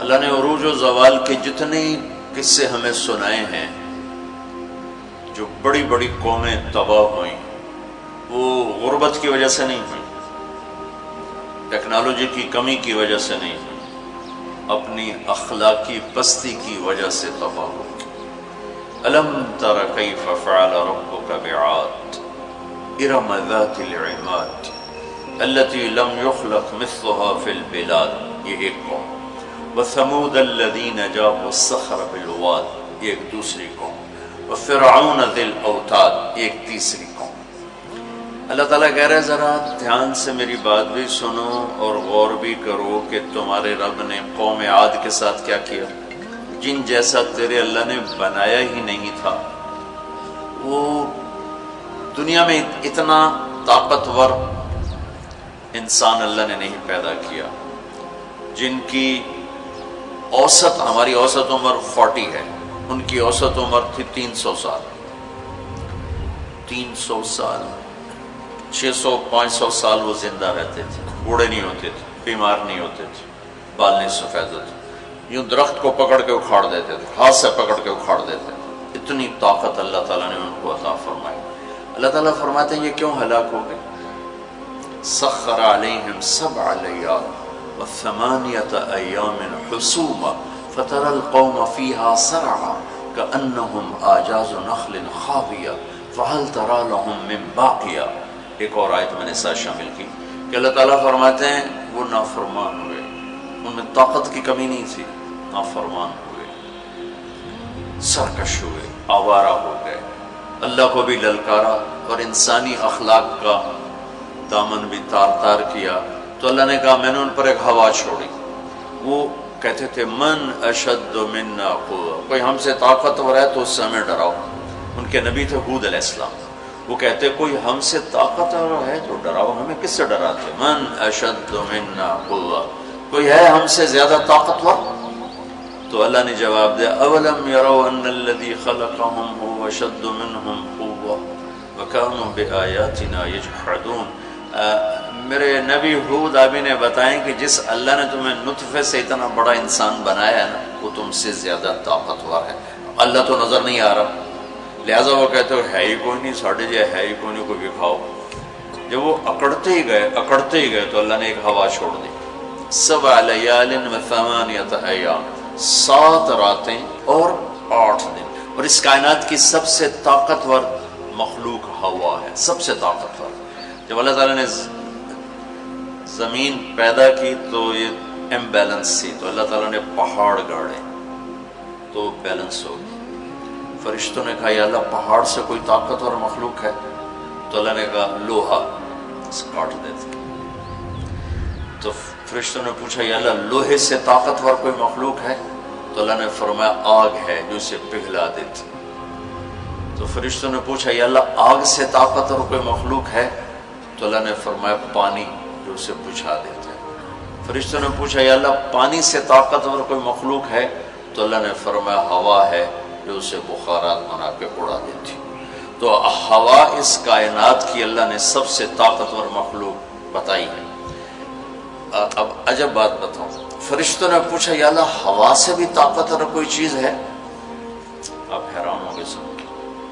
اللہ نے عروج و زوال کے جتنے قصے ہمیں سنائے ہیں، جو بڑی بڑی قومیں تباہ ہوئیں وہ غربت کی وجہ سے نہیں ہوئی، ٹیکنالوجی کی کمی کی وجہ سے نہیں ہوئی، اپنی اخلاقی پستی کی وجہ سے تباہ ہوئی۔ الم تر کیف فعل ربک بعاد ارم ذات العماد التي لم يخلق مثلها في البلاد، یہ ایک قوم، وثمود الذين جابوا الصخر بالواد، یہ ایک دوسری قوم، وفرعون ذی الاوتاد، ایک تیسری قوم۔ اللہ تعالیٰ کہہ رہے ذرا دھیان سے میری بات بھی سنو اور غور بھی کرو کہ تمہارے رب نے قوم عاد کے ساتھ کیا کیا، جن جیسا تیرے اللہ نے بنایا ہی نہیں تھا۔ وہ دنیا میں اتنا طاقتور انسان اللہ نے نہیں پیدا کیا، جن کی اوسط، ہماری اوسط عمر 40 ہے، ان کی اوسط عمر تھی 300 سال، 300 سال، 600-500 سال وہ زندہ رہتے تھے، بوڑھے نہیں ہوتے تھے، بیمار نہیں ہوتے تھے، بال نہیں سفید ہوتے، یوں درخت کو پکڑ کے اکھاڑ دیتے تھے، ہاتھ سے پکڑ کے اکھاڑ دیتے تھے، اتنی طاقت اللہ تعالیٰ نے ان کو عطا فرمائی۔ اللہ تعالیٰ فرماتے ہیں یہ کیوں ہلاک ہو گئے؟ سخر علیہم 7 لیال و8 ایام حسوما فترى القوم فيها سرعا كأنهم اعجاز نخل خاویہ فهل ترى لهم من باقیہ۔ ایک اور آیت میں نے ساتھ شامل کی کہ اللہ تعالیٰ فرماتے ہیں وہ نافرمان ہوئے، ان میں طاقت کی کمی نہیں تھی، نافرمان ہوئے، سرکش ہوئے، آوارہ ہو گئے، اللہ کو بھی للکارا اور انسانی اخلاق کا دامن بھی تار تار کیا۔ تو اللہ نے کہا میں نے ان پر ایک ہوا چھوڑی، وہ کہتے تھے من اشد منا قوة، کوئی ہم سے طاقتور ہے تو اس سے ہمیں ڈراؤ۔ ان کے نبی تھے ہود علیہ السلام، وہ کہتے کوئی ہم سے طاقتور ہے تو ڈراؤ، ہمیں کس سے ڈراتے؟ من اشد منا قوة، کوئی ہے ہم سے زیادہ طاقتور؟ تو اللہ نے جواب دیا اولم یروا ان الذی خلقهم هو اشد منهم قوة وكانوا بآیاتنا یجحدون۔ میرے نبی ہود آپ نے بتائیں کہ جس اللہ نے تمہیں نطفے سے اتنا بڑا انسان بنایا ہے نا، وہ تم سے زیادہ طاقتور ہے۔ اللہ تو نظر نہیں آ رہا، لہٰذا وہ کہتے ہو ہے ہی کوئی نہیں، ساڑھے جائے ہے ہی کوئی نہیں، کوئی دکھاؤ۔ جب وہ اکڑتے ہی گئے تو اللہ نے ایک ہوا چھوڑ دی، 7 لیال و8 ایام، 7 راتیں اور 8 دن، اور اس کائنات کی سب سے طاقتور مخلوق ہوا ہے، سب سے طاقتور۔ جب اللہ تعالیٰ نے زمین پیدا کی تو یہ امبیلنس تھی، تو اللہ تعالیٰ نے پہاڑ گاڑے تو بیلنس ہو گئی۔ فرشتوں نے کہا یا اللہ پہاڑ سے کوئی طاقتور مخلوق ہے؟ تو اللہ نے کہا لوہا، کاٹ دیتے۔ تو فرشتوں نے پوچھا یا اللہ لوہے سے طاقتور کوئی مخلوق ہے؟ تو اللہ نے فرمایا آگ ہے جو اسے پگھلا دیتی۔ تو فرشتوں نے پوچھا یا اللہ آگ سے طاقتور کوئی مخلوق ہے؟ تو اللہ نے فرمایا پانی جو اسے بجھا دیتا ہے۔ فرشتوں نے پوچھا یا اللہ پانی سے طاقتور کوئی مخلوق ہے؟ تو اللہ نے فرمایا ہوا ہے جو اسے بخارات بنا کے اڑا دیتی۔ تو ہوا اس کائنات کی اللہ نے سب سے طاقتور مخلوق بتائی ہے۔ اب عجب بات بتاؤں، فرشتوں نے پوچھا یا اللہ ہوا سے بھی طاقتور کوئی چیز ہے؟ آپ حیران ہوں گے سن کے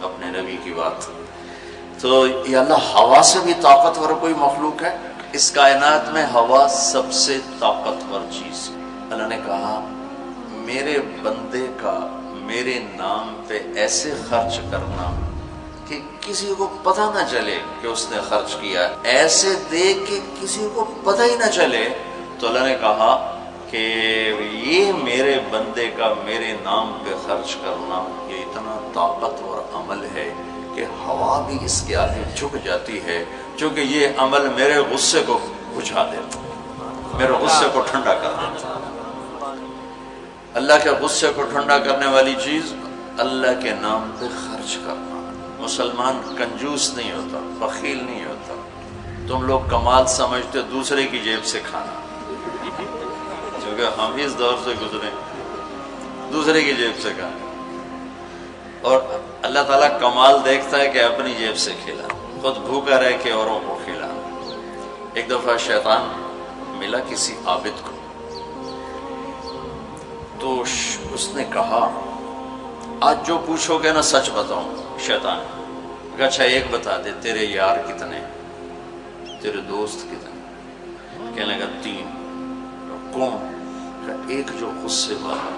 اپنے نبی کی بات۔ تو یا اللہ ہوا سے بھی طاقتور کوئی مخلوق ہے؟ اس کائنات میں ہوا سب سے طاقتور چیز ہے۔ اللہ نے کہا میرے بندے کا میرے نام پہ ایسے خرچ کرنا کہ کسی کو پتہ نہ چلے کہ اس نے خرچ کیا، ایسے دے کہ کسی کو پتہ ہی نہ چلے، تو اللہ نے کہا کہ یہ میرے بندے کا میرے نام پہ خرچ کرنا یہ اتنا طاقتور عمل ہے کہ ہوا بھی اس کے آگے جھک جاتی ہے، چونکہ یہ عمل میرے غصے کو بجھا دیتا، میرے غصے کو ٹھنڈا کر دیتا۔ اللہ کے غصے کو ٹھنڈا کرنے والی چیز اللہ کے نام پہ خرچ کرنا۔ مسلمان کنجوس نہیں ہوتا، بخیل نہیں ہوتا۔ تم لوگ کمال سمجھتے دوسرے کی جیب سے کھانا، کیونکہ ہم اس دور سے گزرے دوسرے کی جیب سے کھانا، اور اللہ تعالیٰ کمال دیکھتا ہے کہ اپنی جیب سے کھلا، خود بھوکا رہ کے اوروں کو کھلا۔ ایک دفعہ شیطان ملا کسی عابد کو، تو اس نے کہا آج جو پوچھو گے نا سچ بتاؤں. شیطان نے کہا اچھا ایک بتا دے، تیرے یار کتنے، تیرے دوست کتنے؟ کہنے لگا 3. کون؟ کہا ایک جو غصے والا،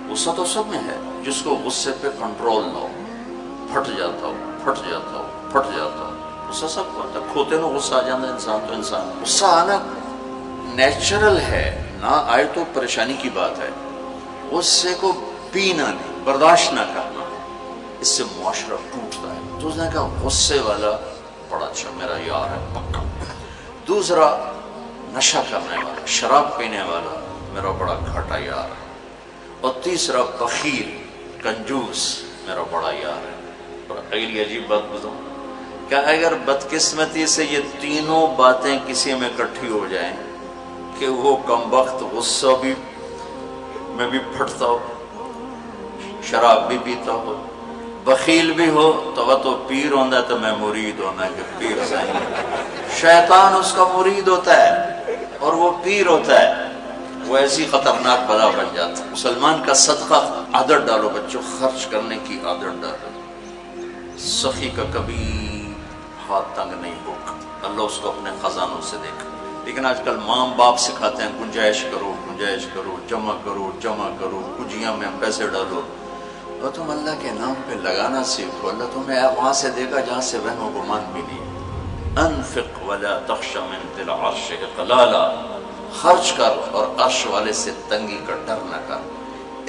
غصہ تو سب میں ہے، جس کو غصے پہ کنٹرول نہ ہو، پھٹ جاتا ہو پھٹ جاتا ہو پھٹ جاتا ہو. غصہ سب کو آتا ہے، کھوتے نو غصہ آ جاتا ہے انسان تو انسان. غصہ آنا نیچرل ہے، نہ آئے تو پریشانی کی بات ہے. غصے کو پینا نہیں، برداشت نہ کرنا، اس سے معاشرہ ٹوٹتا ہے. تو اس نے کہا غصے والا بڑا اچھا میرا یار ہے پکا. دوسرا نشہ کرنے والا، شراب پینے والا میرا بڑا گھاٹا یار ہے. اور تیسرا بخیل کنجوس میرا بڑا یار ہے. اور اگلی عجیب بات بتاؤں کہ اگر بدقسمتی سے یہ تینوں باتیں کسی میں اکٹھی ہو جائیں کہ وہ کمبخت غصہ بھی میں بھی پھٹتا ہو، شراب بھی پیتا ہو، بخیل بھی ہو، تو پیر ہوتا ہے تو میں مرید ہونا کہ پیر صحیح. شیطان اس کا مرید ہوتا ہے اور وہ پیر ہوتا ہے. وہ ایسی خطرناک بلا بن جاتا ہے. مسلمان کا صدقہ عادت ڈالو بچوں، خرچ کرنے کی عادت ڈالو. سخی کا کبھی ہاتھ تنگ نہیں ہوگا، اللہ اس کو اپنے خزانوں سے دیکھا. لیکن آج کل ماں باپ سکھاتے ہیں گنجائش کرو گنجائش کرو، جمع کرو جمع کرو، کجیاں میں پیسے ڈالو. اور تم اللہ کے نام پہ لگانا سیکھو، اللہ تمہیں وہاں سے دے گا جہاں سے وہم و گمان بھی نہیں. انفق ولا تخش من ذی العرش اقلالا، خرچ کر اور عرش والے سے تنگی کا ڈر نہ کر.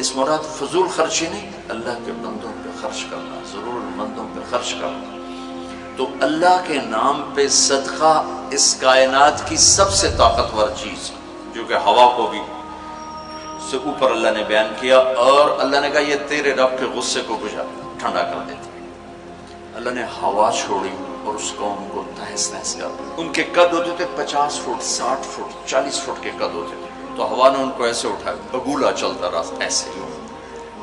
اس مراد فضول خرچی نہیں، اللہ کے بندوں پہ خرچ کرنا، ضرورت مندوں پہ خرچ کرنا. تو اللہ کے نام پہ صدقہ اس کائنات کی سب سے طاقتور چیز، جو کہ ہوا کو بھی سے اوپر اللہ نے بیان کیا. اور اللہ نے کہا یہ تیرے رب کے غصے کو بجھا ٹھنڈا کر دیتا. اللہ نے ہوا چھوڑی اور اس قوم کو تہس نہس کر دیا. ان کے قد ہوتے تھے 50 فٹ 60 فٹ 40 فٹ کے قد ہوتے تھے. تو ہوا نے ان کو ایسے اٹھایا، بگولا چلتا رہا ایسے ہی.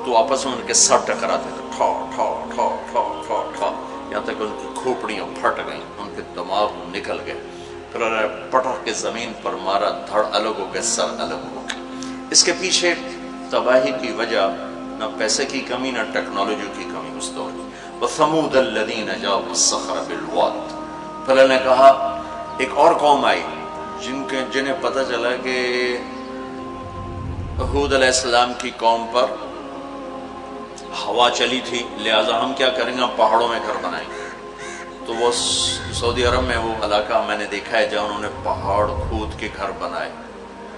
تو آپس میں ان کے سر ٹکراتے تھے، ٹھا ٹھا ٹھا ٹھا ٹھا ٹھا، یہاں تک ان کی کھوپڑیاں پھٹ گئیں، ان کے دماغ نکل گئے. پھر انہوں نے پٹک کے زمین پر مارا، دھڑ الگ ہو گئے، سر الگ ہو گئے. اس کے پیچھے تباہی کی وجہ نہ پیسے کی کمی نہ ٹیکنالوجی کی کمی اس دور کی. وَثَمُودَ الَّذِينَ جَابُوا الصَّخْرَ بِالْوَادِ. پھر اللہ نے کہا ایک اور قوم آئی جنہیں پتہ چلا کہ ہود علیہ السلام کی قوم پر ہوا چلی تھی، لہٰذا ہم کیا کریں گے، پہاڑوں میں گھر بنائیں گے. تو وہ سعودی عرب میں وہ علاقہ میں نے دیکھا ہے جہاں انہوں نے پہاڑ کھود کے گھر بنائے.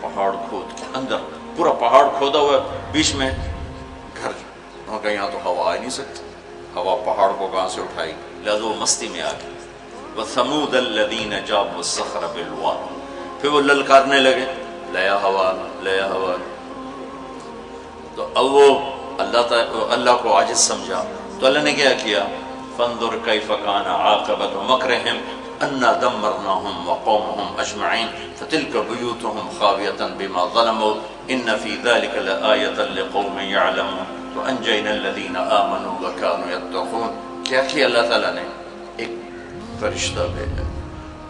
پہاڑ کھود کے اندر پورا پہاڑ کھودا ہوا، بیچ میں گھر. انہوں نے کہا یہاں تو ہوا آ نہیں سکتی، ہوا پہاڑ کو کہاں سے اٹھائی، لہٰذا وہ مستی میں آ گئی. وَثَمُودَ الَّذِينَ جَابُوا الصَّخْرَ بِالْوَادِ. پھر وہ للکارنے لگے، لیا ہوا لیا ہوا. تو اب وہ اللہ کو عاجز سمجھا. تو اللہ نے کیا کیا، فَانظُرْ كَيْفَ كَانَ عَاقِبَةُ مَكْرِهِمْ أَنَّا دَمَّرْنَاهُمْ وَقَوْمَهُمْ أَجْمَعِينَ فَتِلْكَ بُيُوتُهُمْ خَاوِيَةً بِمَا ظَلَمُوا إِنَّ فِي ذَلِكَ لَآيَةً لِقَوْمٍ يَعْلَمُونَ وَأَنجَيْنَا الَّذِينَ آمَنُوا وَكَانُوا يَتَّقُونَ. کیا کیا اللہ تعالیٰ نے، ایک فرشتہ بھیجا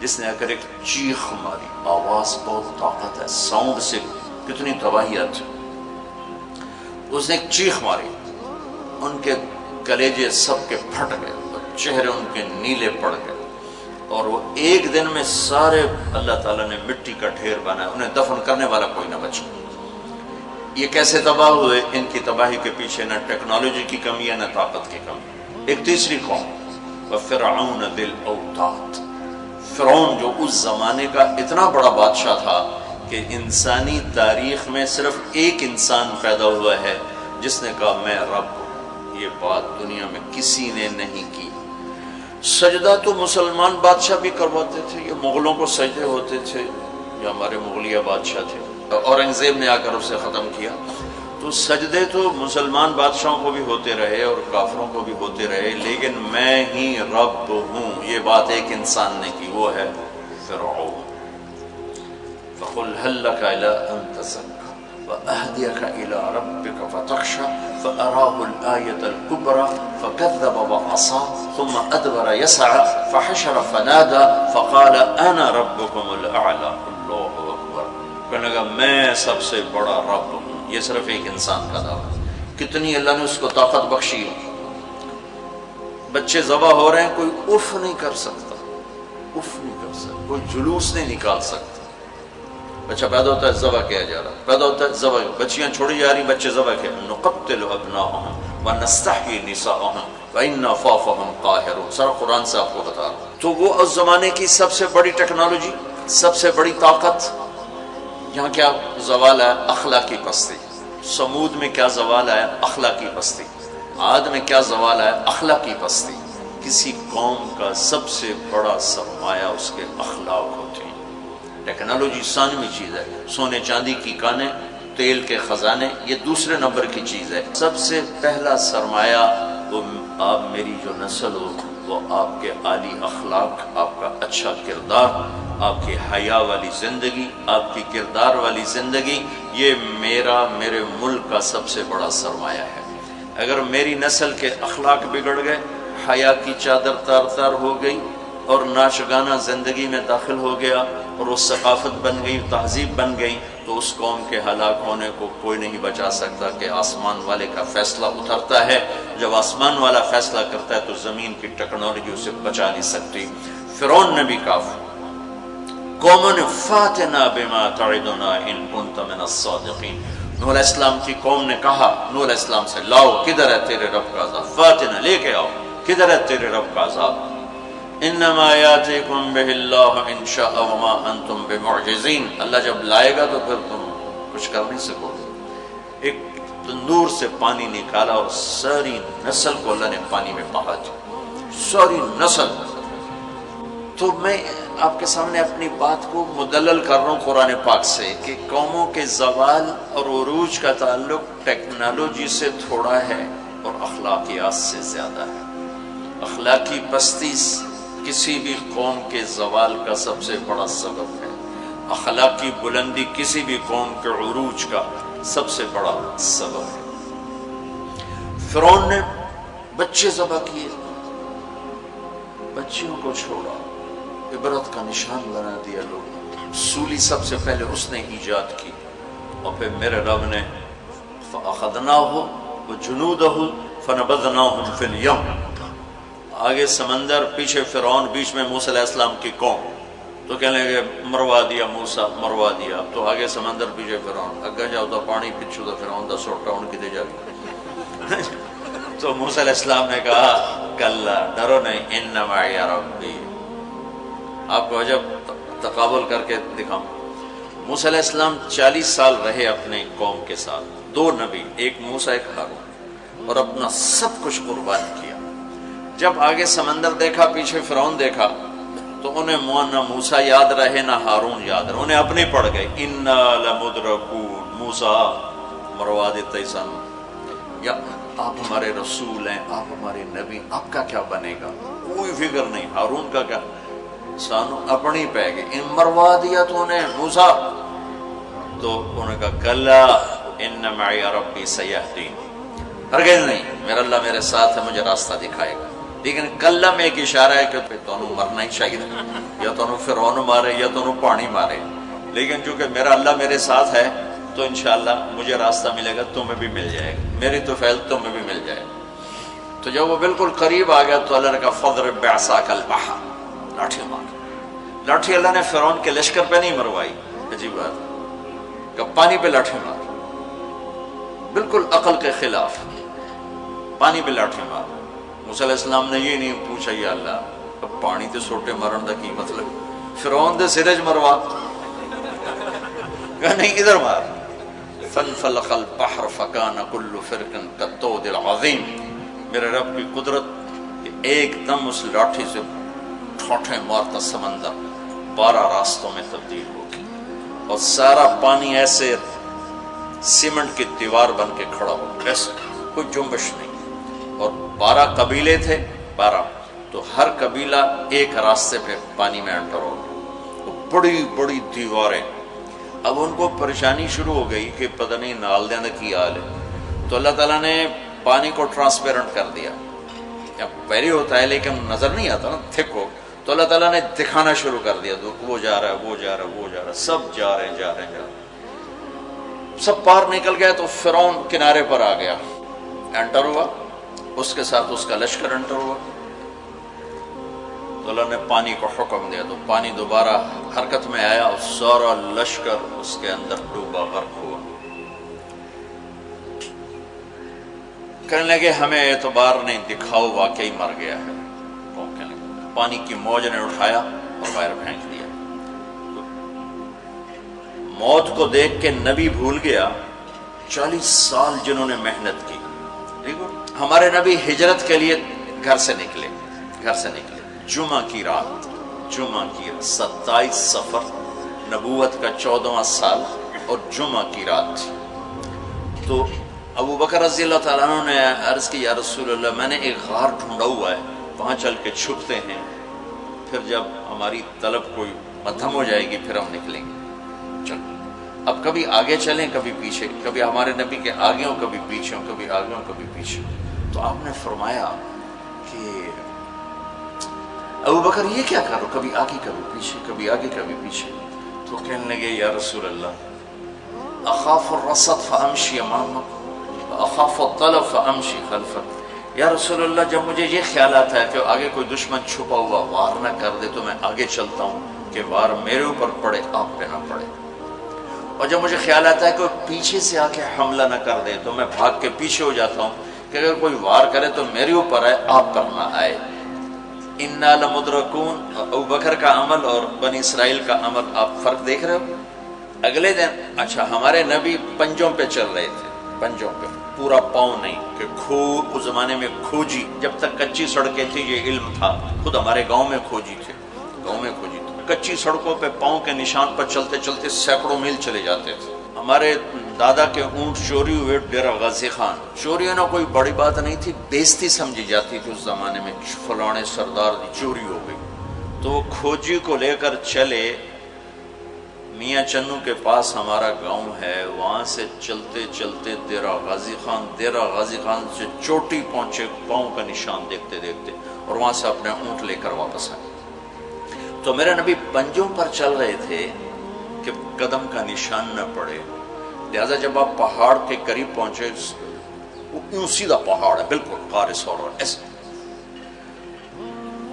جس نے اگر ایک چیخ ماری، آواز بہت طاقت ہے، ساؤنڈ سے کتنی تباہی آتی. اس نے ایک چیخ ماری، ان کے کلیجے سب کے پھٹ گئے اور چہرے ان کے نیلے پڑ گئے. اور وہ ایک دن میں سارے اللہ تعالیٰ نے مٹی کا ڈھیر بنایا، انہیں دفن کرنے والا کوئی نہ بچا. یہ کیسے تباہ ہوئے؟ ان کی تباہی کے پیچھے نہ ٹیکنالوجی کی کمی ہے نہ طاقت کی کمی. ایک تیسری قوم، وَفِرْعَوْنَ ذِي الْأَوْتَادِ. فرعون جو اس زمانے کا اتنا بڑا بادشاہ تھا کہ انسانی تاریخ میں صرف ایک انسان پیدا ہوا ہے جس نے کہا میں رب ہوں. یہ بات دنیا میں کسی نے نہیں کی. سجدہ تو مسلمان بادشاہ بھی کرواتے تھے، یہ مغلوں کو سجدے ہوتے تھے، یہ ہمارے مغلیہ بادشاہ تھے، اورنگزیب نے آ کر اسے ختم کیا. تو سجدے تو مسلمان بادشاہوں کو بھی ہوتے رہے اور کافروں کو بھی ہوتے رہے، لیکن میں ہی رب ہوں یہ بات ایک انسان نے کی، وہ ہے فرعون. فَقُلْ هَلْ لَكَ إِلَىٰ أَن تَزَكَّىٰ وَأَهْدِيَكَ إِلَىٰ رَبِّكَ فَتَخْشَىٰ فَأَرَاهُ الْآيَةَ الْكُبْرَىٰ فَكَذَّبَ وَعَصَىٰ ثُمَّ أَدْبَرَ يَسْعَىٰ فَحَشَرَ فَنَادَىٰ فَقَالَ أَنَا رَبُّكُمُ الْأَعْلَىٰ. اللہ اکبر. کہنے لگا میں سب سے بڑا رب ہوں. یہ صرف ایک انسان کا دعویٰ ہے. کتنی اللہ نے اس کو طاقت بخشی ہے. بچے ذبح ہو رہے ہیں، کوئی اف نہیں کر سکتا، اف نہیں کر سکتا، کوئی جلوس نہیں نکال سکتا. بچہ پیدا ہوتا ہے ذبح کیا جا رہا، پیدا ہوتا ہے ذبح، بچیاں چھوڑی جا رہی، بچے ذبح کیا. نقتل ابناءهم ونستحيي نساءهم وإنا فوقهم قاهرون. سارا قرآن سے آپ کو بتا رہا ہوں. تو وہ اس زمانے کی سب سے بڑی ٹیکنالوجی، سب سے بڑی طاقت. یہاں کیا زوال ہے؟ اخلاقی پستی. سمود میں کیا زوال ہے؟ اخلاقی پستی. عاد میں کیا زوال ہے؟ اخلاقی پستی. کسی قوم کا سب سے بڑا سرمایہ اس کے اخلاق ہوتے ہیں. ٹیکنالوجی ثانوی چیز ہے، سونے چاندی کی کانیں، تیل کے خزانے، یہ دوسرے نمبر کی چیز ہے. سب سے پہلا سرمایہ وہ آپ میری جو نسل ہو، وہ آپ کے عالی اخلاق، آپ کا اچھا کردار، آپ کی حیا والی زندگی، آپ کی کردار والی زندگی. یہ میرے ملک کا سب سے بڑا سرمایہ ہے. اگر میری نسل کے اخلاق بگڑ گئے، حیا کی چادر تار تار ہو گئی اور ناچ گانا زندگی میں داخل ہو گیا اور وہ ثقافت بن گئی، تہذیب بن گئی، تو اس قوم کے ہلاک ہونے کو کوئی نہیں بچا سکتا. کہ آسمان والے کا فیصلہ اترتا ہے، جب آسمان والا فیصلہ کرتا ہے تو زمین کی ٹیکنالوجی اسے بچا نہیں سکتی. فرعون نے بھی کہا قوموں نے فاتنا بما تعدنا ان کنت من الصادقین. نوح علیہ السلام کی قوم نے کہا نوح علیہ السلام سے، لاؤ کدھر ہے تیرے رب کا عذاب، فاتنا لے کے آؤ، کدھر ہے تیرے رب کا عذاب. انما یاتیکم بہ اللہ ان شاء وما انتم بمعجزین. اللہ جب لائے گا تو پھر تم کچھ کر نہیں سکو گے. ایک تندور سے پانی نکالا اور ساری نسل کو اللہ نے پانی میں بہا دیا، ساری نسل. تو میں آپ کے سامنے اپنی بات کو مدلل کر رہا ہوں قرآن پاک سے کہ قوموں کے زوال اور عروج کا تعلق ٹیکنالوجی سے تھوڑا ہے اور اخلاقیات سے زیادہ ہے. اخلاقی پستی کسی بھی قوم کے زوال کا سب سے بڑا سبب ہے. اخلاقی بلندی کسی بھی قوم کے عروج کا سب سے بڑا سبب ہے. فرعون نے بچے ذبح کیے، بچیوں کو چھوڑا، عبرت کا نشان بنا دیا لوگ. سولی سب سے پہلے اس نے ایجاد کی اور پھر میرے رب نے فَأَخَذْنَاهُ وَجُنُودَهُ فَنَبَذْنَاهُمْ فِي الْيَمِّ. آگے سمندر، پیچھے فرعون، بیچ میں موسیٰ علیہ السلام کی قوم. تو کہنے لگے مروا دیا موسیٰ، مروا دیا. تو آگے سمندر، پیچھے فرعون. اگے جاؤ تو پانی، پچھو تو فرعون دا سوٹا ان کی دے جا گیا. تو موسیٰ علیہ السلام نے کہا کلا، ڈرو نہیں، ان معی ربی. آپ کو عجب تقابل کر کے دکھاؤں. موسیٰ علیہ السلام 40 سال رہے اپنے قوم کے ساتھ، 2 نبی، ایک موسیٰ ایک ہارون، اور اپنا سب کچھ قربان کیا. جب آگے سمندر دیکھا، پیچھے فرعون دیکھا، تو انہیں نہ موسیٰ یاد رہے نہ ہارون یاد رہے، انہیں اپنے پڑ گئے. انا لمدرکون، موسیٰ مروا دیتے سن، یا آپ ہمارے رسول ہیں، آپ ہمارے نبی، آپ کا کیا بنے گا؟ کوئی فکر نہیں. ہارون کا کیا؟ سانو اپنی پہ گئے. ان مروا دیا تو انہیں موسیٰ. تو انہوں نے کہا کلا ان معی ربی سیہدین. ہرگز نہیں، میرا اللہ میرے ساتھ ہے، مجھے راستہ دکھائے گا. لیکن کلا میں ایک اشارہ ہے کہ پھر تمہیں مرنا ہی چاہیے، یا تمہیں فرعون مارے یا تمہیں پانی مارے. لیکن چونکہ میرا اللہ میرے ساتھ ہے تو انشاءاللہ مجھے راستہ ملے گا، تمہیں بھی مل جائے گا، میری تو فیض تمہیں بھی مل جائے گا. تو جب وہ بالکل قریب آ گیا تو اللہ نے کہا فضرب بعصاک البحر، لاٹھی مار. لاٹھی اللہ نے فرعون کے لشکر پہ نہیں مروائی، عجیب بات کہ پانی پہ لاٹھی مار، بالکل عقل کے خلاف، پانی پہ لاٹھی مار. موسیٰ علیہ السلام نے یہ نہیں پوچھا یا اللہ اب پانی تے سوٹے مارن دا کی مطلب، فرعون دے سرج مروا. کہا نہیں ادھر مار. فانفلق البحر فکان کل فرق کالطود العظیم. میرے رب کی قدرت، ایک دم اس لاٹھی سے ٹھوٹے مارتا سمندر 12 راستوں میں تبدیل ہو گئی اور سارا پانی ایسے سیمنٹ کی دیوار بن کے کھڑا ہو گیا، ایسے کوئی جنبش نہیں. اور 12 قبیلے تھے، 12، تو ہر قبیلہ ایک راستے پہ پانی میں انٹر ہو گیا. بڑی بڑی دیواریں. اب ان کو پریشانی شروع ہو گئی کہ پتہ نہیں نال دینا کی حال ہے. تو اللہ تعالیٰ نے پانی کو ٹرانسپیرنٹ کر دیا. پہلے ہوتا ہے لیکن نظر نہیں آتا نا، تھک ہو. تو اللہ تعالیٰ نے دکھانا شروع کر دیا، وہ جا رہا ہے، وہ جا رہا ہے، وہ جا رہا ہے، سب جا رہے ہیں. سب پار نکل گیا تو فرعون کنارے پر آ گیا، انٹر ہوا، اس کے ساتھ اس کا لشکر انٹر ہوا، تو اللہ نے پانی کو حکم دیا تو پانی دوبارہ حرکت میں آیا اور سارا لشکر اس کے اندر ڈوبا، غرق ہوا۔ کہنے لگے ہمیں اعتبار نہیں، دکھاؤ واقعی مر گیا ہے۔ پانی کی موج نے اٹھایا اور باہر پھینک دیا۔ موت کو دیکھ کے نبی بھول گیا 40 سال جنہوں نے محنت کی۔ دیکھو ہمارے نبی ہجرت کے لیے گھر سے نکلے، جمعہ کی رات 27 صفر، نبوت کا 14واں سال اور جمعہ کی رات تھی۔ تو ابو بکر رضی اللہ تعالیٰ عنہ نے عرض کی یا رسول اللہ میں نے ایک غار ڈھونڈا ہوا ہے، وہاں چل کے چھپتے ہیں، پھر جب ہماری طلب کوئی مدھم ہو جائے گی پھر ہم نکلیں گے۔ چلو اب کبھی آگے چلیں کبھی پیچھے، کبھی ہمارے نبی کے آگے ہوں کبھی پیچھے ہوں، کبھی آگے ہوں کبھی پیچھے۔ تو آپ نے فرمایا کہ ابو بکر یہ کیا کرو، کبھی آگے کبھی پیچھے، کبھی آگے کبھی پیچھے۔ تو کہنے لگے یا رسول اللہ اخاف الرصد فامشی امامک اخاف الطلب فامشی خلفک۔ یا رسول اللہ جب مجھے یہ خیال آتا ہے کہ آگے کوئی دشمن چھپا ہوا وار نہ کر دے تو میں آگے چلتا ہوں کہ وار میرے اوپر پڑے آپ پہ نہ پڑے، اور جب مجھے خیال آتا ہے کہ پیچھے سے آ کے حملہ نہ کر دے تو میں بھاگ کے پیچھے ہو جاتا ہوں کہ اگر کوئی وار کرے تو میرے اوپر آئے آپ پر نہ آئے۔ انا لمدرکون، ابو بکر کا عمل اور بنی اسرائیل کا عمل آپ فرق دیکھ رہے ہو۔ اگلے دن اچھا ہمارے نبی پنجوں پہ چل رہے تھے، پنجوں پہ، پورا پاؤں نہیں، کہ اس زمانے میں کھوجی، جب تک کچی سڑکیں تھی یہ علم تھا، خود ہمارے گاؤں میں کھوجی تھے، کچی سڑکوں پہ پاؤں کے نشان پر چلتے چلتے سینکڑوں میل چلے جاتے تھے۔ ہمارے دادا کے اونٹ چوری ہوئے ڈیرہ غازی خان، چوری ہونا کوئی بڑی بات نہیں تھی، بےزتی سمجھی جاتی تھی اس زمانے میں، فلانے سردار دی چوری ہو گئی، تو وہ کھوجی کو لے کر چلے میاں چنو کے پاس ہمارا گاؤں ہے، وہاں سے چلتے چلتے ڈیرہ غازی خان سے چوٹی پہنچے، پاؤں کا نشان دیکھتے دیکھتے، اور وہاں سے اپنے اونٹ لے کر واپس آئے۔ تو میرے نبی پنجوں پر چل رہے تھے کہ قدم کا نشان نہ پڑے، لہذا جب آپ پہاڑ کے قریب پہنچے، وہ یوں سیدھا پہاڑ ہے بالکل قارس اور ایسے،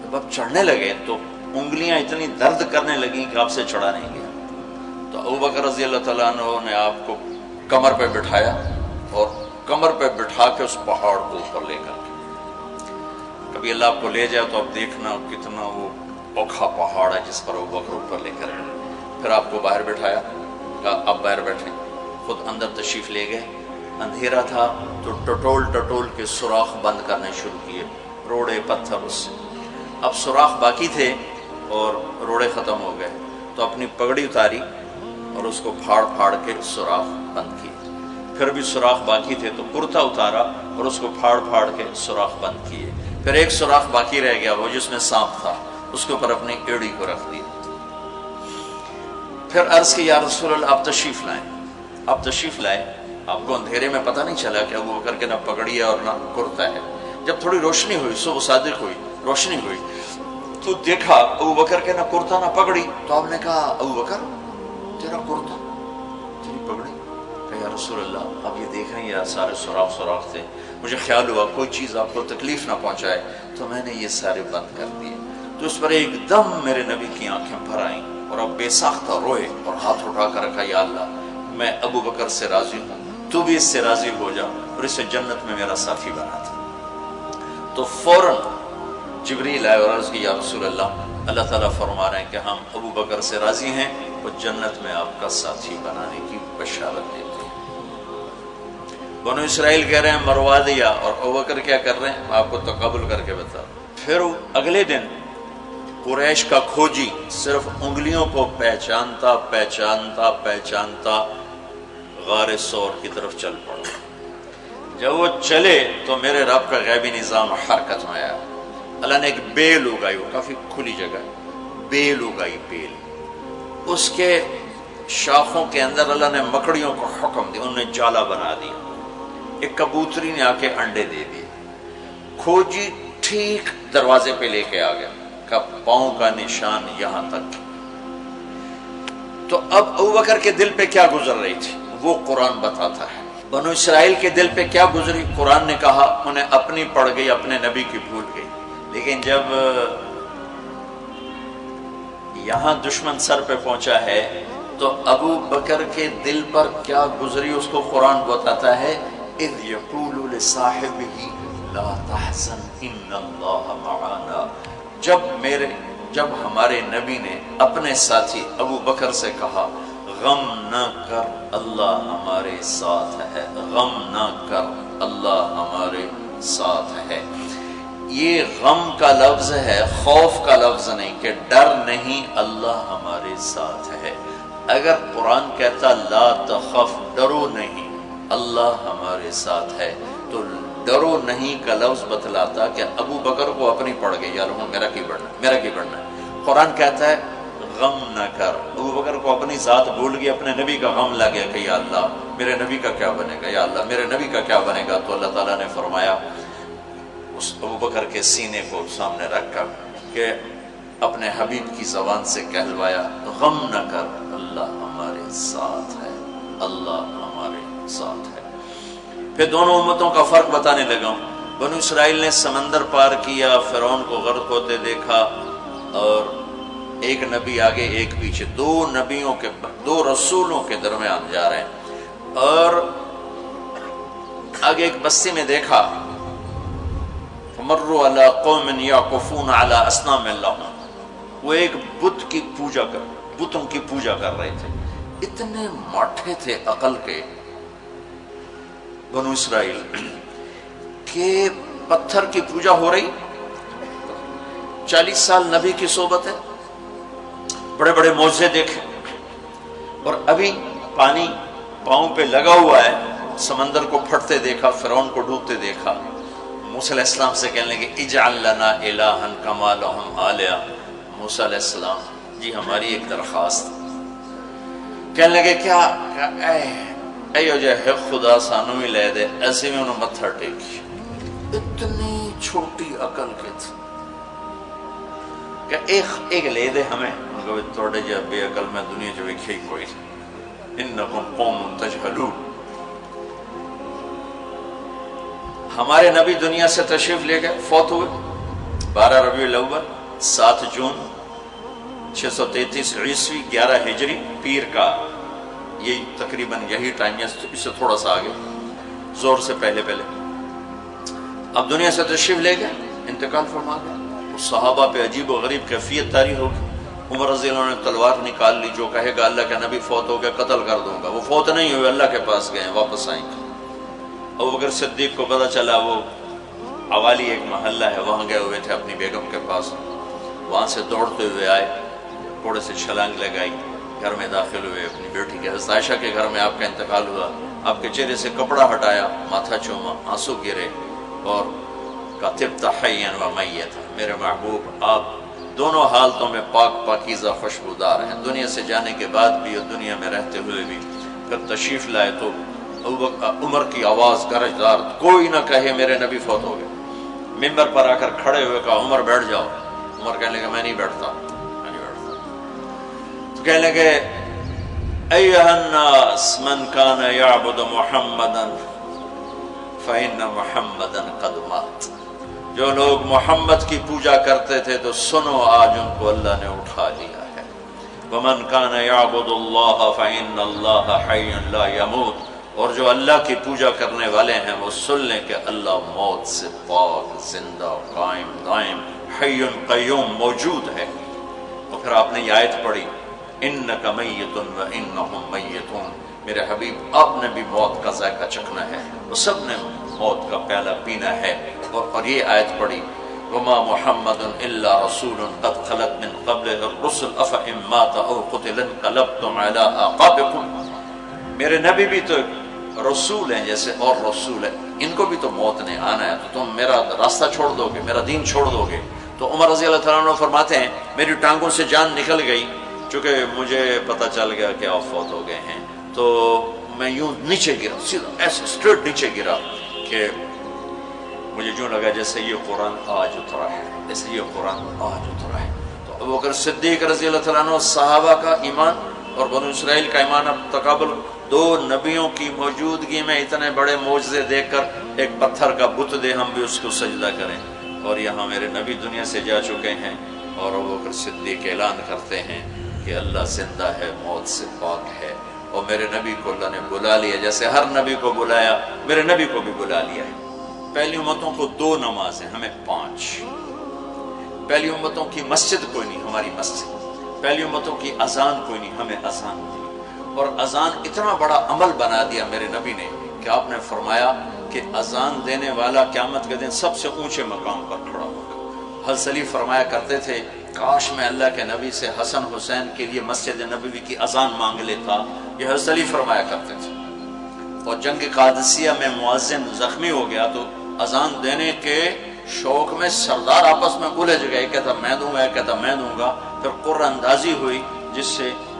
جب آپ چڑھنے لگے تو انگلیاں اتنی درد کرنے لگیں کہ آپ سے چڑھا نہیں گیا۔ تو ابو بکر رضی اللہ تعالیٰ عنہ نے آپ کو کمر پہ بٹھایا اور کمر پہ بٹھا کے اس پہاڑ کو اوپر لے کر کے، کبھی اللہ آپ کو لے جائے تو آپ دیکھنا کتنا وہ اوکھا پہاڑ ہے جس پر ابو بکر اوپر لے کر گئے۔ پھر آپ کو باہر بٹھایا، کہا آپ باہر بیٹھیں، خود اندر تشریف لے گئے۔ اندھیرا تھا تو ٹٹول کے سوراخ بند کرنے شروع کیے، روڑے پتھر اس سے۔ اب سوراخ باقی تھے اور روڑے ختم ہو گئے، تو اپنی پگڑی اتاری اور اس کو پھاڑ کے سوراخ بند کیے۔ پھر بھی سوراخ باقی تھے تو کرتا اتارا اور اس کو پھاڑ کے سوراخ بند کیے۔ پھر ایک سوراخ باقی رہ گیا، وہ جس میں سانپ تھا، اس کے اوپر اپنی ایڑی کو رکھ دیا۔ پھر عرض کی یا رسول اللہ آپ تشریف لائیں۔ آپ کو اندھیرے میں پتہ نہیں چلا کہ ابو بکر کے نہ پگڑی ہے اور نہ کرتا ہے۔ جب تھوڑی روشنی ہوئی، صبح صادق ہوئی، روشنی ہوئی تو دیکھا ابو بکر کے نہ کرتا نہ پگڑی۔ تو آپ نے کہا ابو بکر تیرا کرتا تیری پگڑی؟ کہ یا رسول اللہ آپ یہ دیکھ رہے ہیں یہ سارے سوراخ تھے، مجھے خیال ہوا کوئی چیز آپ کو تکلیف نہ پہنچائے تو میں نے یہ سارے بند کر دیے۔ تو اس پر ایک دم میرے نبی کی آنکھیں بھر آئیں اور اب بے ساختہ روئے اور ہاتھ اٹھا کر رکھا، یا اللہ میں ابو بکر سے راضی ہوں، تو بھی اس سے راضی ہو جا اور اسے جنت میں میرا ساتھی بنا تھا۔ تو فوراً جبریل آئے اور عرض کی یا رسول اللہ تعالیٰ فرما رہے ہیں کہ ہم ابو بکر سے راضی ہیں اور جنت میں آپ کا ساتھی بنانے کی بشارت دیتے ہیں۔ بنو اسرائیل کہہ رہے ہیں مروا دیا، اور ابو بکر کیا کر رہے ہیں میں آپ کو تقابل کر کے بتا۔ پھر اگلے دن قریش کا کھوجی صرف انگلیوں کو پہچانتا غار سور کی طرف چل پڑا۔ جب وہ چلے تو میرے رب کا غیبی نظام حرکت میں آیا۔ اللہ نے ایک بیل اگائی، وہ کافی کھلی جگہ، بیل اگائی، بیل، اس کے شاخوں کے اندر اللہ نے مکڑیوں کو حکم دیا، انہوں نے جالا بنا دیا، ایک کبوتری نے آ کے انڈے دے دیے۔ کھوجی ٹھیک دروازے پہ لے کے آ گیا، کا پاؤں کا نشان یہاں تک۔ تو اب ابو بکر کے دل پہ کیا گزر رہی تھی؟ وہ قرآن بتاتا ہے۔ بنو اسرائیل کے دل پہ کیا گزری، قرآن نے کہا، انہیں اپنی پڑ گئی، اپنے نبی کی بھول گئی۔ لیکن جب یہاں دشمن سر پہ پہنچا ہے تو ابو بکر کے دل پر کیا گزری اس کو قرآن بتاتا ہے، اذ یقول لصاحبہ لا تحزن ان اللہ معنا، جب ہمارے نبی نے اپنے ساتھی ابو بکر سے کہا غم نہ کر اللہ ہمارے ساتھ ہے، غم نہ کر اللہ ہمارے ساتھ ہے۔ یہ غم کا لفظ ہے، خوف کا لفظ نہیں، کہ ڈر نہیں، اللہ ہمارے ساتھ ہے۔ اگر قرآن کہتا لا تخف، ڈرو نہیں، اللہ ہمارے ساتھ ہے، تو ڈرو نہیں کا لفظ بتلاتا کہ ابو بکر کو اپنی پڑ گئی، یار میرا کی بڑھنا ہے۔ قرآن کہتا ہے غم نہ کر، ابو بکر کو اپنی ذات بھول گئی، اپنے نبی کا غم لگ گیا کہ یا اللہ میرے نبی کا کیا بنے گا، یا اللہ میرے نبی کا کیا بنے گا۔ تو اللہ تعالیٰ نے فرمایا، اس ابو بکر کے سینے کو سامنے رکھ کر کہ اپنے حبیب کی زبان سے کہلوایا غم نہ کر اللہ ہمارے ساتھ ہے، اللہ ہمارے ساتھ ہے۔ پھر دونوں امتوں کا فرق بتانے لگا ہوں۔ بنو اسرائیل نے سمندر پار کیا، فرعون کو غرق ہوتے دیکھا، اور ایک نبی آگے ایک پیچھے، دو رسولوں کے درمیان جا رہے ہیں، اور آگے ایک بستی میں دیکھا مروا علی قوم یعکفون علی اصنام لہم، وہ ایک بتوں کی پوجا کر رہے تھے۔ اتنے ماٹھے تھے عقل کے بنو اسرائیل کہ پتھر کی پوجا ہو رہی، 40 سال نبی کی صحبت ہے، بڑے بڑے معجزے دیکھے، اور ابھی پانی پاؤں پہ لگا ہوا ہے، سمندر کو پھٹتے دیکھا، فرعون کو ڈوبتے دیکھا۔ موسیٰ علیہ السلام سے کہنے لگے اجعل لنا الہا کما لہم آلہہ، موسیٰ علیہ السلام جی ہماری ایک درخواست۔ کہنے لگے کیا، ایو جے ہے خدا سانو ہی لے دے، ایسے میں انہوں متھر ٹیکی۔ اتنی چھوٹی عقل کے تھے کہ ایک لے دے ہمیں، ان کو توڑے جا بے عقل میں دنیا جو ایک ہی کوئی، انکم قوم تجہلون۔ ہمارے نبی دنیا سے تشریف لے گئے، فوت ہوئے 12 ربیع الاول 7 جون 633 عیسوی 11 ہجری، پیر کا یہ تقریباً یہی ٹائم ہے، اس سے تھوڑا سا آگے، زور سے پہلے۔ اب دنیا سے تشریف لے گئے، انتقال فرما گئے۔ اس صحابہ پہ عجیب و غریب کیفیت طاری ہوگی۔ عمر رضی اللہ عنہ نے تلوار نکال لی، جو کہے گا اللہ کا نبی فوت ہو گیا قتل کر دوں گا۔ وہ فوت نہیں ہوئے، اللہ کے پاس گئے، واپس آئیں گے۔ ابوبکر صدیق کو پتہ چلا، وہ عوالی ایک محلہ ہے، وہاں گئے ہوئے تھے اپنی بیگم کے پاس، وہاں سے دوڑتے ہوئے آئے، گھوڑے سے چھلانگ لگائی، گھر میں داخل ہوئے، اپنی بیٹی کے حضرت عائشہ کے گھر میں آپ کا انتقال ہوا۔ آپ کے چہرے سے کپڑا ہٹایا، ماتھا چوما، آنسو گرے، اور کہا طبت حیا و میتا، میرے محبوب آپ دونوں حالتوں میں پاک پاکیزہ خوشبودار ہیں، دنیا سے جانے کے بعد بھی اور دنیا میں رہتے ہوئے بھی۔ پھر تشریف لائے تو عمر کی آواز گرجدار، کوئی نہ کہے میرے نبی فوت ہو گئے۔ ممبر پر آ کر کھڑے ہوئے کہا عمر بیٹھ جاؤ۔ عمر کہنے لگا میں نہیں بیٹھتا۔ تو کہنے لگے ایھا الناس من کان یعبد محمدا فإن محمدا قد مات، جو لوگ محمد کی پوجا کرتے تھے تو سنو آج ان کو اللہ نے اٹھا لیا ہے۔ ومن کان یعبد اللہ فإن اللہ حی لا یموت، اور جو اللہ کی پوجا کرنے والے ہیں وہ سن لیں کہ اللہ موت سے پاک، زندہ، قائم دائم، حی قیوم، موجود ہے۔ اور پھر آپ نے یہ آیت پڑھی انک میت وانہم میتون، میرے حبیب آپ نے بھی موت کا ذائقہ چکھنا ہے، وہ سب نے موت کا پیالہ پینا ہے۔ اور یہ آیت پڑھی وما محمد الا رسول قد خلت من قبلہ الرسل افإن مات او قتل انقلبتم علی اعقابکم، میرے نبی بھی تو رسول ہیں جیسے اور رسول ہیں، ان کو بھی تو موت نے آنا ہے، تو تم میرا راستہ چھوڑ دو گے، میرا دین چھوڑ دو گے۔ تو عمر رضی اللہ تعالیٰ عنہ فرماتے ہیں میری ٹانگوں سے جان نکل گئی، چونکہ مجھے پتہ چل گیا کہ آپ فوت ہو گئے ہیں، تو میں یوں نیچے گرا، سیدھا ایسے اسٹریٹ نیچے گرا کہ مجھے جو لگا جیسے یہ قرآن آج اترا ہے، جیسے یہ قرآن آج اترا ہے۔ تو ابوبکر صدیق رضی اللہ تعالیٰ عنہ صحابہ کا ایمان اور بنو اسرائیل کا ایمان اب تقابل دو نبیوں کی موجودگی میں اتنے بڑے معجزے دیکھ کر ایک پتھر کا بت دے ہم بھی اس کو سجدہ کریں؟ اور یہاں میرے نبی دنیا سے جا چکے ہیں اور ابوبکر صدیق اعلان کرتے ہیں کہ اللہ زندہ ہے، موت سے پاک ہے، اور میرے نبی کو اللہ نے بلا لیا جیسے ہر نبی کو بلایا، میرے نبی کو بھی بلا لیا ہے۔ پہلی امتوں کو 2 نمازیں، ہمیں 5۔ پہلی امتوں کی مسجد کوئی نہیں، ہماری مسجد۔ پہلی امتوں کی اذان کوئی نہیں، ہمیں اذان دی۔ اور اذان اتنا بڑا عمل بنا دیا میرے نبی نے کہ آپ نے فرمایا کہ اذان دینے والا قیامت کے دن سب سے اونچے مقام پر کھڑا ہوگا۔ حضرت علی فرمایا کرتے تھے کاش میں اللہ کے نبی سے حسن حسین کے لیے مسجد نبوی کی اذان مانگ لیتا، یہ حضرت علی فرمایا کرتے تھے۔ اور جنگ قادسیہ میں مؤذن زخمی ہو گیا تو اذان دینے کے شوق میں سردار آپس میں الجھ گئے، کہتا میں دوں گا، کہتا میں دوں گا۔ پھر قرہ اندازی ہوئی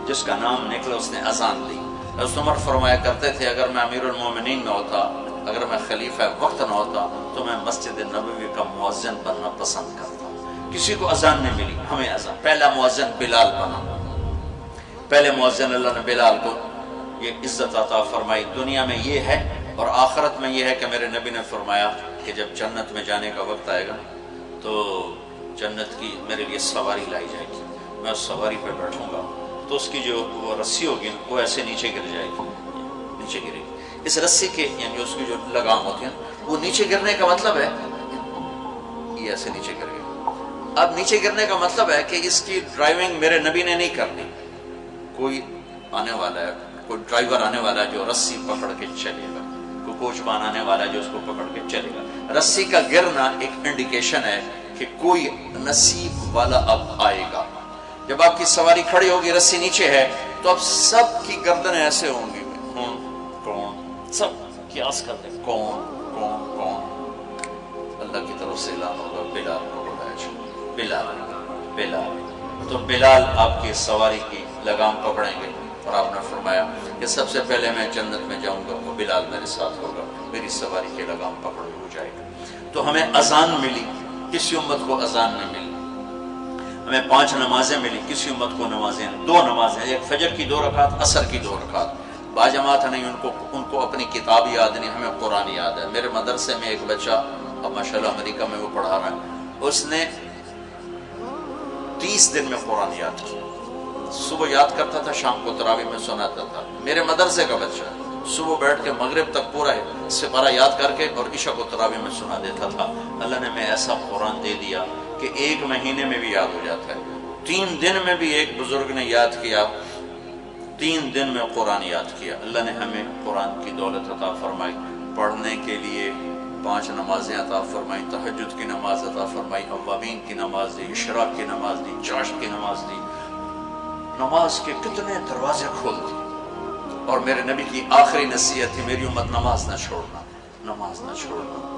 جس کا نام نکلا اس نے اذان دی۔ حضرت عمر فرمایا کرتے تھے اگر میں امیر المومنین نہ ہوتا، اگر میں خلیفہ وقت نہ ہوتا تو میں مسجد نبوی کا مؤذن بننا پسند کرتا۔ کسی کو اذان نہیں ملی، ہمیں اذان۔ پہلا مؤذن بلال بنا، پہلے مؤذن اللہ نے بلال کو یہ عزت عطا فرمائی۔ دنیا میں یہ ہے اور آخرت میں یہ ہے کہ میرے نبی نے فرمایا کہ جب جنت میں جانے کا وقت آئے گا تو جنت کی میرے لیے سواری لائی جائے گی، میں اس سواری پہ بیٹھوں گا تو اس کی جو وہ رسی ہوگی وہ ایسے نیچے گر جائے گی، نیچے گرے گی۔ اس رسی کے یعنی اس کی جو لگام ہوتی ہے وہ نیچے گرنے کا مطلب ہے یہ ایسے نیچے گر گئی۔ اب نیچے گرنے کا مطلب ہے کہ اس کی ڈرائیونگ میرے نبی نے نہیں کرنی، کوئی آنے والا ہے، کوئی ڈرائیور آنے والا ہے جو رسی پکڑ کے چلے گا، کوئی کوچبان آنے والا ہے جو اس کو پکڑ کے چلے گا۔ رسی کا گرنا ایک انڈیکیشن ہے کہ کوئی نصیب والا اب آئے گا۔ جب آپ کی سواری کھڑی ہوگی، رسی نیچے ہے، تو اب سب کی گردنیں ایسے ہوں گی، کون، سب قیاس کر دیں کون کون کون۔ اللہ کی طرف سے اعلان ہوگا بلال کو بلایا جائے، بلال بلال۔ تو بلال آپ کی سواری کی لگام پکڑیں گے اور آپ نے فرمایا کہ سب سے پہلے میں جنت میں جاؤں گا وہ بلال میرے ساتھ ہوگا، میری سواری کی لگام پکڑ ہو جائے گا۔ تو ہمیں اذان ملی، کسی امت کو اذان نہیں ملی۔ ہمیں 5 نمازیں ملی، کسی امت کو نمازیں 2 نمازیں، ایک فجر کی 2 رکعت، عصر کی 2 رکعت۔ باجماعت نہیں، ان کو اپنی کتاب یاد نہیں، ہمیں قرآن یاد ہے۔ میرے مدرسے میں ایک بچہ اب ماشاءاللہ امریکہ میں وہ پڑھا رہا ہے، اس نے 30 دن میں قرآن یاد کیا۔ صبح یاد کرتا تھا، شام کو تراویح میں سناتا تھا۔ میرے مدرسے کا بچہ صبح بیٹھ کے مغرب تک پورا سپارہ یاد کر کے اور عشاء کو تراویح میں سنا دیتا تھا۔ اللہ نے میں ایسا قرآن دے دیا کہ 1 مہینے میں بھی یاد ہو جاتا ہے۔ 3 دن میں بھی ایک بزرگ نے یاد کیا، 3 دن میں قرآن یاد کیا۔ اللہ نے ہمیں قرآن کی دولت عطا فرمائی، پڑھنے کے لیے 5 نمازیں عطا فرمائی، تہجد کی نماز عطا فرمائی، اوابین کی نماز دی، اشراق کی نماز دی، چاشت کی نماز دی۔ نماز کے کتنے دروازے کھول دی۔ اور میرے نبی کی آخری نصیحت تھی میری امت نماز نہ چھوڑنا، نماز نہ چھوڑنا۔